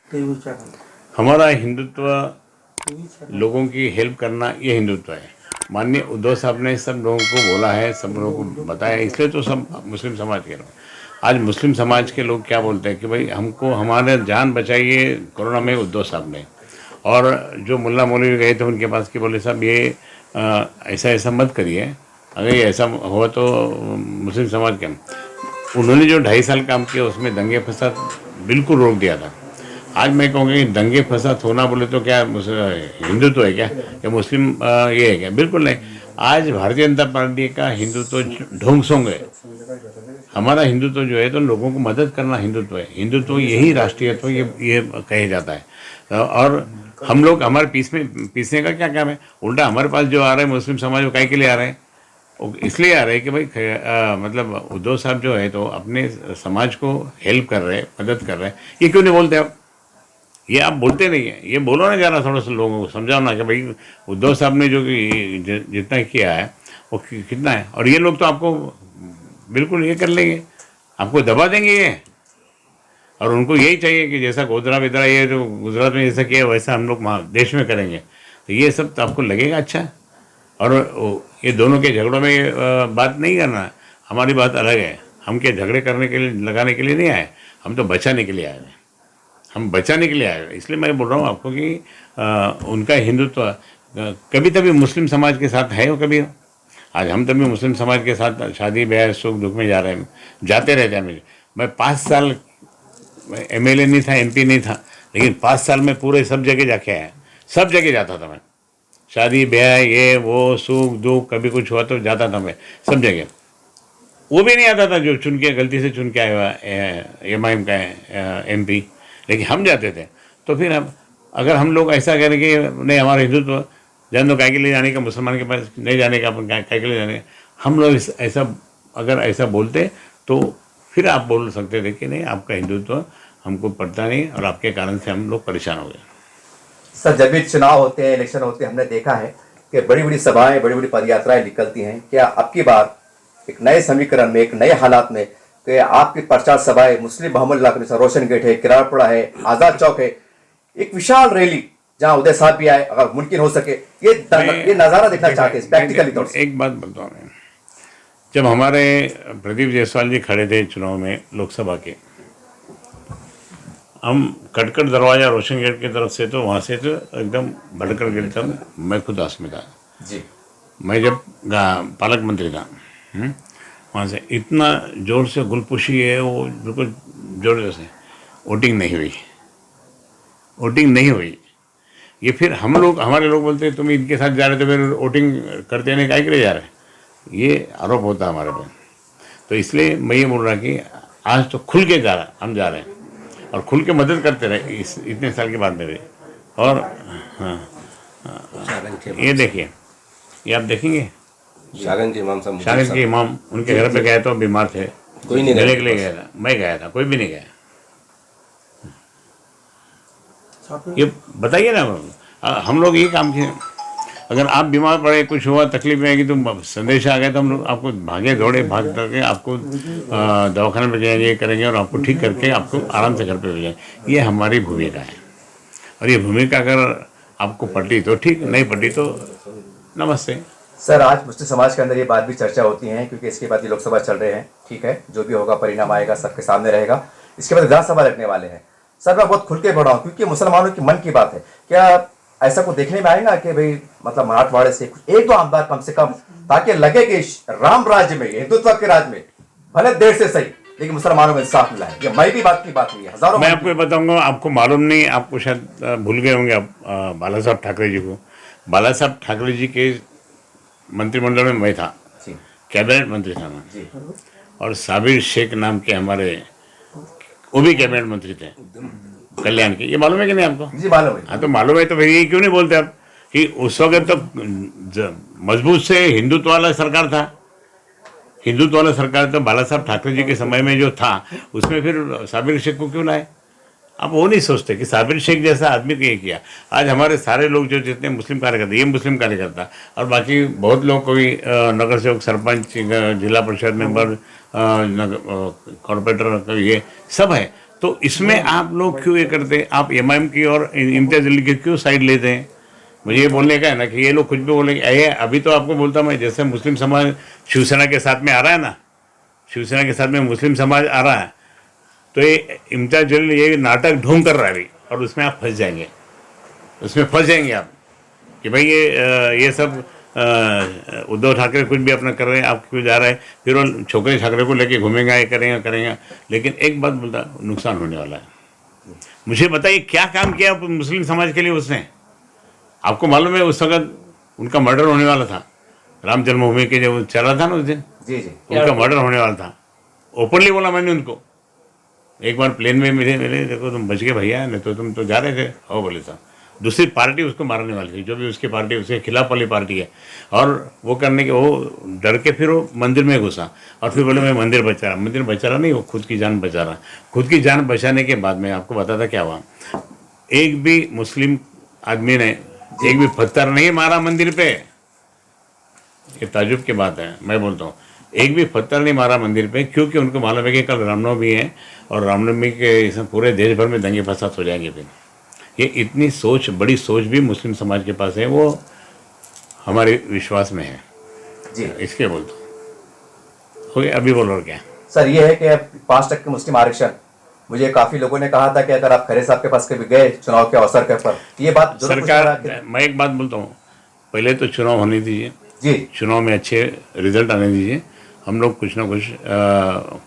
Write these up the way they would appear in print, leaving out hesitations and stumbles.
हमारा हिंदुत्व, लोगों की हेल्प करना, ये हिंदुत्व है। माननीय उद्धव साहब ने सब लोगों को बोला है, सब लोगों को बताया, इसलिए तो सब मुस्लिम समाज के लोग, आज मुस्लिम समाज के लोग क्या बोलते हैं कि भाई हमको हमारे जान बचाइए कोरोना में उद्धव साहब ने। और जो मुल्ला मौलवी गए थे उनके पास कि बोले साहब ये ऐसा ऐसा मत करिए, अगर ये ऐसा हुआ तो मुस्लिम समाज के, उन्होंने जो 2.5 साल काम किया उसमें दंगे फसाद बिल्कुल रोक दिया था। आज मैं कहूँगा कि दंगे फसाद होना बोले तो क्या हिंदुत्व है क्या मुस्लिम ये है क्या? बिल्कुल नहीं। आज भारतीय जनता पार्टी का हिंदुत्व ढोंग सोंग है। हमारा हिंदुत्व जो है तो लोगों को मदद करना हिंदुत्व है। हिंदुत्व यही राष्ट्रीयत्व ये कहे जाता है। और हम लोग हमारे पीसने का क्या काम है? उल्टा हमारे पास जो आ रहे हैं मुस्लिम समाज वो काहे के लिए आ रहे हैं? इसलिए आ रहे हैं कि भाई मतलब उद्धव साहब जो है तो अपने समाज को हेल्प कर रहे हैं, मदद कर रहे हैं। ये क्यों नहीं बोलते आप? ये आप बोलते नहीं है, ये बोलो ना ज़रा, थोड़ा सा लोगों को समझाओ ना कि भाई उद्धव साहब ने जो जितना किया है वो कितना है। और ये लोग तो आपको बिल्कुल ये कर लेंगे, आपको दबा देंगे ये। और उनको यही चाहिए कि जैसा गोधरा विधरा ये जो गुजरात में जैसा किया वैसा हम लोग देश में करेंगे। तो ये सब तो आपको लगेगा अच्छा। और ये दोनों के झगड़ों में बात नहीं करना, हमारी बात अलग है। हम क्या झगड़े करने के लिए, लगाने के लिए नहीं आए, हम तो बचाने के लिए आए हैं। हम बचाने के लिए आए हैं। इसलिए मैं बोल रहा हूँ आपको कि उनका हिंदुत्व कभी तभी मुस्लिम समाज के साथ है, वो कभी आज हम तभी मुस्लिम समाज के साथ शादी ब्याह सुख दुख में जा रहे हैं, जाते रहते हैं। मैं 5 साल MLA नहीं था, MP नहीं था, लेकिन 5 साल में पूरे सब जगह जाके आया, सब जगह जाता था मैं। शादी ब्याह ये वो सुख दुख कभी कुछ हुआ तो जाता था मैं सब जगह। वो भी नहीं आता था जो चुन के गलती से चुन के आया हुआ MIM का MP, लेकिन हम जाते थे। तो फिर अब अगर हम लोग ऐसा करें कि नहीं हमारा हिंदुत्व जान दो, काय के लिए जाने का, मुसलमान के पास नहीं जाने का, अपन काय के लिए जाने का, हम लोग ऐसा अगर ऐसा बोलते तो फिर आप बोल सकते थे कि नहीं आपका हिंदुत्व हमको पड़ता नहीं और आपके कारण से हम लोग परेशान हो गए। सर, जब भी चुनाव होते हैं, इलेक्शन होते हैं, हमने देखा है कि बड़ी बड़ी सभाएं, बड़ी बड़ी पदयात्राएं निकलती हैं। क्या अब की बार एक नए समीकरण में, एक नए हालात में कि आपकी प्रचार सभाएं मुस्लिम बहुमत इलाके में, रोशन गेट है, किराड़पुरा है, आजाद चौक है, एक विशाल रैली जहां उदय साहब भी आए, अगर मुमकिन हो सके ये नजारा देखना चाहते हैं प्रैक्टिकली तौर से? एक बात बोलता हूँ मैं, जब हमारे प्रदीप जायसवाल जी खड़े थे चुनाव में लोकसभा के, हम कटकट दरवाजा रोशन गेट की तरफ से तो वहाँ से तो एकदम भटकड़ गेट तक मैं खुद आसमी था जी। मैं जब पालक मंत्री था, वहाँ से इतना जोर से गुलपुशी है वो, बिल्कुल जोर से वोटिंग नहीं हुई। ये फिर हमारे लोग बोलते तुम इनके साथ जा रहे तो फिर वोटिंग करते नहीं, काय के लिए जा रहे, ये आरोप होता हमारे पे। तो इसलिए मैं ये बोल रहा कि आज तो खुल के हम जा रहे हैं और खुल के मदद करते रहे इतने साल के बाद में भी। और ये देखिए, ये आप देखेंगे शागन के इमाम उनके घर पे गए तो बीमार थे, कोई नहीं गले के लिए गया था, मैं गया था, कोई भी नहीं गया। ये बताइए ना, हम लोग ये काम किए। अगर आप बीमार पड़े, कुछ हुआ, तकलीफ में आएगी तो संदेश आ गया तो हम लोग आपको भाग करके आपको दवाखाने में जाएंगे, ये करेंगे और आपको ठीक करके आपको आराम से घर पे भेजेंगे। ये हमारी भूमिका है। और ये भूमिका अगर आपको पटी तो ठीक, नहीं पटी तो नमस्ते। सर, आज मुस्लिम समाज के अंदर ये बात भी चर्चा होती है क्योंकि इसके बाद ये लोकसभा चल रहे हैं, ठीक है, जो भी होगा परिणाम आएगा सबके सामने रहेगा। इसके बाद विधानसभा रखने वाले हैं। सर, मैं बहुत खुल के बढ़ा हूँ क्योंकि मुसलमानों की मन की बात है। क्या ऐसा कुछ देखने में आएगा कि भाई मतलब मराठवाड़े से कुछ एक दो आमदार कम से कम, ताकि लगे कि राम राज्य में, हिंदुत्व के राज्य में, भले देर से सही लेकिन मुसलमानों को इंसाफ मिला है? ये मैं भी बात की बात नहीं है, हजारों। मैं आपको बताऊंगा, आपको मालूम नहीं, आपको शायद भूल गए होंगे आप बाला साहब ठाकरे जी को। बाला साहब ठाकरे जी के मंत्रिमंडल में मैं था, कैबिनेट मंत्री था मैं। और साबिर शेख नाम के हमारे, वो भी कैबिनेट मंत्री थे कल्याण के। ये मालूम है कि नहीं आपको? जी मालूम है। हाँ, तो मालूम है तो फिर ये क्यों नहीं बोलते आप कि उस वक्त तो मजबूत से हिंदुत्व वाला सरकार था। हिंदुत्व वाला सरकार तो बाला साहब ठाकरे जी के समय में जो था उसमें फिर साबिर शेख को क्यों लाए? आप वो नहीं सोचते कि साबिर शेख जैसा आदमी को ये किया। आज हमारे सारे लोग जो जितने मुस्लिम कार्यकर्ता, ये मुस्लिम कार्यकर्ता और बाकी बहुत लोग को भी नगर सेवक, सरपंच, जिला परिषद मेंबर, कॉर्पोरेटर, ये सब है। तो इसमें आप लोग क्यों ये करते, आप एमआईएम की और इम्तियाज जलील की क्यों साइड लेते हैं? मुझे ये बोलने का है ना कि ये लोग कुछ भी बोलेंगे। अभी तो आपको बोलता मैं, जैसे मुस्लिम समाज शिवसेना के साथ में आ रहा है ना, शिवसेना के साथ में मुस्लिम समाज आ रहा है, तो ये इम्तियाज जलील ये नाटक ढोंग कर रहा है अभी, और उसमें आप फंस जाएंगे, उसमें फंस जाएंगे आप कि भाई ये सब उद्धव ठाकरे कुछ भी अपना कर रहे हैं, आप क्यों जा रहे हैं, फिर वो छोकरे छाकरे को लेके घूमेंगे, ये करेंगे करेंगे। लेकिन एक बात बोलता, नुकसान होने वाला है। मुझे बताइए क्या काम किया मुस्लिम समाज के लिए उसने? आपको मालूम है उस वक्त उनका मर्डर होने वाला था, राम जन्मभूमि के जब चला था ना उस दिन, जी जी उनका मर्डर होने वाला था। ओपनली बोला मैंने उनको, एक बार प्लेन में मिले मिले, देखो तुम बच गए भैया, नहीं तो तुम तो जा रहे थे। ओ बोले साहब, दूसरी पार्टी उसको मारने वाली थी, जो भी उसकी पार्टी उसके खिलाफ वाली पार्टी है, और वो करने के वो डर के फिर वो मंदिर में घुसा, और फिर बोले मैं मंदिर बचा रहा। मंदिर बचा रहा नहीं, वो खुद की जान बचा रहा। खुद की जान बचाने के बाद में आपको बताता क्या हुआ, एक भी मुस्लिम आदमी ने एक भी पत्थर नहीं मारा मंदिर पे। ये ताजुब की बात है, मैं बोलता हूँ, एक भी पत्थर नहीं मारा मंदिर पे, क्योंकि उनको मालूम है कि कल रामनवमी है, और रामनवमी के इसमें पूरे देश भर में दंगे फसाद हो जाएंगे। फिर ये इतनी सोच, बड़ी सोच भी मुस्लिम समाज के पास है, वो हमारे विश्वास में है जी। इसके बोलता हूँ। हो गया, अभी बोलो और क्या? सर ये है कि 5% मुस्लिम आरक्षण, मुझे काफी लोगों ने कहा था कि अगर आप खरे साहब के पास कभी गए चुनाव के अवसर के पर, ये बात जरूर सरकार, मैं एक बात बोलता हूँ, पहले तो चुनाव होने दीजिए जी। चुनाव में अच्छे रिजल्ट आने दीजिए, हम लोग कुछ ना कुछ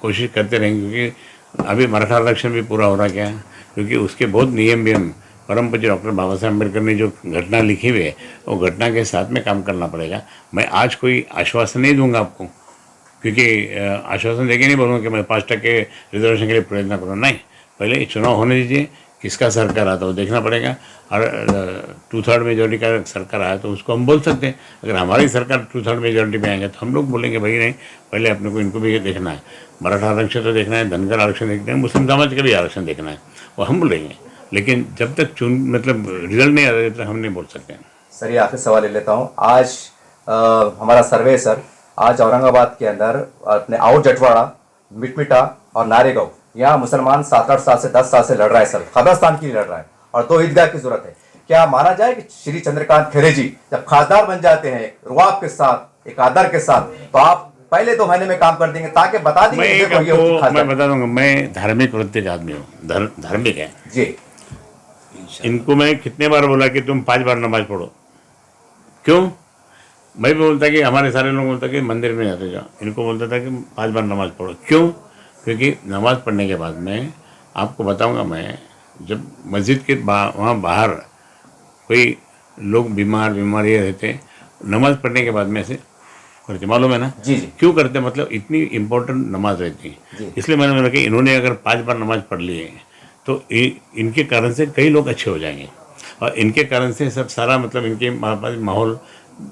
कोशिश करते रहेंगे, क्योंकि अभी मराठा आरक्षण भी पूरा हो रहा क्या है, क्योंकि उसके बहुत नियम भी हम परम पूज्य डॉक्टर बाबा साहेब अम्बेडकर ने जो घटना लिखी हुई है, वो घटना के साथ में काम करना पड़ेगा। मैं आज कोई आश्वासन नहीं दूंगा आपको, क्योंकि आश्वासन देके नहीं बोलूँगा कि मैं 5% रिजर्वेशन के लिए प्रयत्न करूँ, नहीं। पहले चुनाव होने दीजिए, किसका सरकार आता है वो देखना पड़ेगा, और 2/3 मेजोरिटी का सरकार आया तो उसको हम बोल सकते हैं। अगर हमारी सरकार 2/3 मेजोरिटी में आएंगे तो हम लोग बोलेंगे भाई नहीं, पहले अपने को इनको भी देखना है, मराठा आरक्षण तो देखना है, धनगर आरक्षण देखना है, मुस्लिम समाज का भी आरक्षण देखना है, वो हम बोलेंगे। लेकिन जब तक मतलब रिजल्ट नहीं आ रहा, तब हम नहीं बोल सकते हैं। सर ये आखिरी सवाल ले लेता हूँ। आज हमारा सर्वे सर, आज औरंगाबाद के अंदर अपने आउट जटवाड़ा, मिटमिटा और नारेगांव, यहाँ मुसलमान 7-8 साल से 10 साल से लड़ रहा है सर, कब्रिस्तान की लड़ रहा है, और 2 ईदगाह की जरूरत है। क्या माना जाए कि श्री चंद्रकांत खैरे जी जब खासदार बन जाते हैं रुआब के साथ, एक आदर के साथ, तो आप पहले 2 महीने में काम कर देंगे, ताकि बता देंगे मैं बता दूंगा, मैं धार्मिक वृत्ति का आदमी हूँ, धार्मिक है जी। इनको मैं कितने बार बोला कि तुम 5 बार नमाज पढ़ो, क्यों? मैं भी बोलता कि हमारे सारे लोग बोलता कि मंदिर में जाते जाओ, इनको बोलता था कि 5 बार नमाज पढ़ो, क्यों? क्योंकि नमाज पढ़ने के बाद में आपको बताऊंगा, मैं जब मस्जिद के वहाँ बाहर कोई लोग बीमार ये रहते, नमाज पढ़ने के बाद में ऐसे करते, मालूम है ना? जी जी। क्यों करते? मतलब इतनी इम्पोर्टेंट नमाज रहती है, इसलिए मैंने बोला कि इन्होंने अगर 5 बार नमाज पढ़ ली है तो इनके कारण से कई लोग अच्छे हो जाएंगे, और इनके कारण से सब सारा मतलब इनके माहौल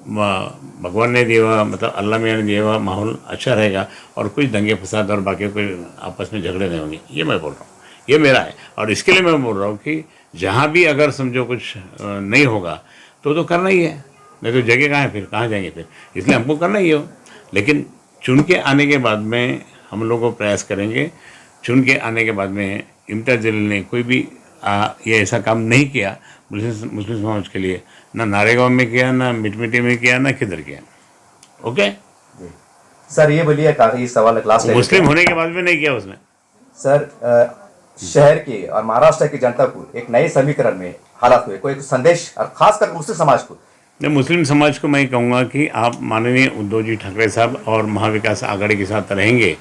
भगवान ने दिया हुआ, मतलब अल्लाह मियाँ ने दिया हुआ माहौल अच्छा रहेगा, और कुछ दंगे फसाद और बाकी कोई आपस में झगड़े नहीं होंगे। ये मैं बोल रहा हूँ, ये मेरा है, और इसके लिए मैं बोल रहा हूँ कि जहाँ भी अगर समझो कुछ नहीं होगा तो करना ही है, नहीं तो जगह कहाँ है, फिर कहाँ जाएंगे फिर, इसलिए हमको करना ही हो। लेकिन चुन के आने के बाद में हम लोग को प्रयास करेंगे, चुन के आने के बाद में इम्तियाज जलील ने कोई भी ये ऐसा काम नहीं किया मुस्लिम समाज के लिए, ना नारेगांव में किया, ना मिटमिटी में किया, ना किधर किया। ओके सर ये बोलिए, काफी सवाल क्लास मुस्लिम होने के बाद में नहीं किया उसने। सर शहर के और महाराष्ट्र की जनता को एक नए समीकरण में हालात हुए, कोई संदेश और खासकर मुस्लिम समाज को? मुस्लिम समाज को मैं कहूँगा कि आप माननीय उद्धव जी ठाकरे साहब और महाविकास आघाड़ी के साथ रहेंगे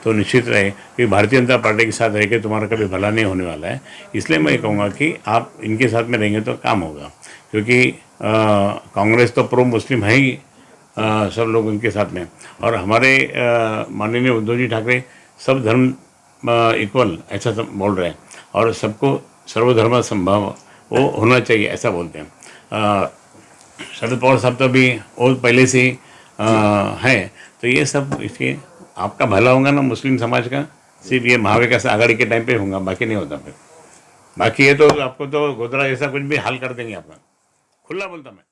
तो निश्चित रहे कि भारतीय जनता पार्टी के साथ रह के तुम्हारा कभी भला नहीं होने वाला है। इसलिए मैं कहूँगा कि आप इनके साथ में रहेंगे तो काम होगा, क्योंकि कांग्रेस तो प्रो मुस्लिम है ही, सब लोग उनके साथ में, और हमारे माननीय उद्धव जी ठाकरे सब धर्म इक्वल ऐसा सब बोल रहे हैं, और सबको सर्वधर्म संभव वो होना चाहिए ऐसा बोलते हैं। शरद पवार साहब तो अभी और पहले से हैं, तो ये सब इसके आपका भला होगा ना मुस्लिम समाज का, सिर्फ ये महाविकास आघाड़ी के टाइम पे होगा, बाकी नहीं होता फिर। बाकी ये तो आपको तो गोदरा जैसा कुछ भी हाल कर देंगे आपका, खुला बोलता मैं।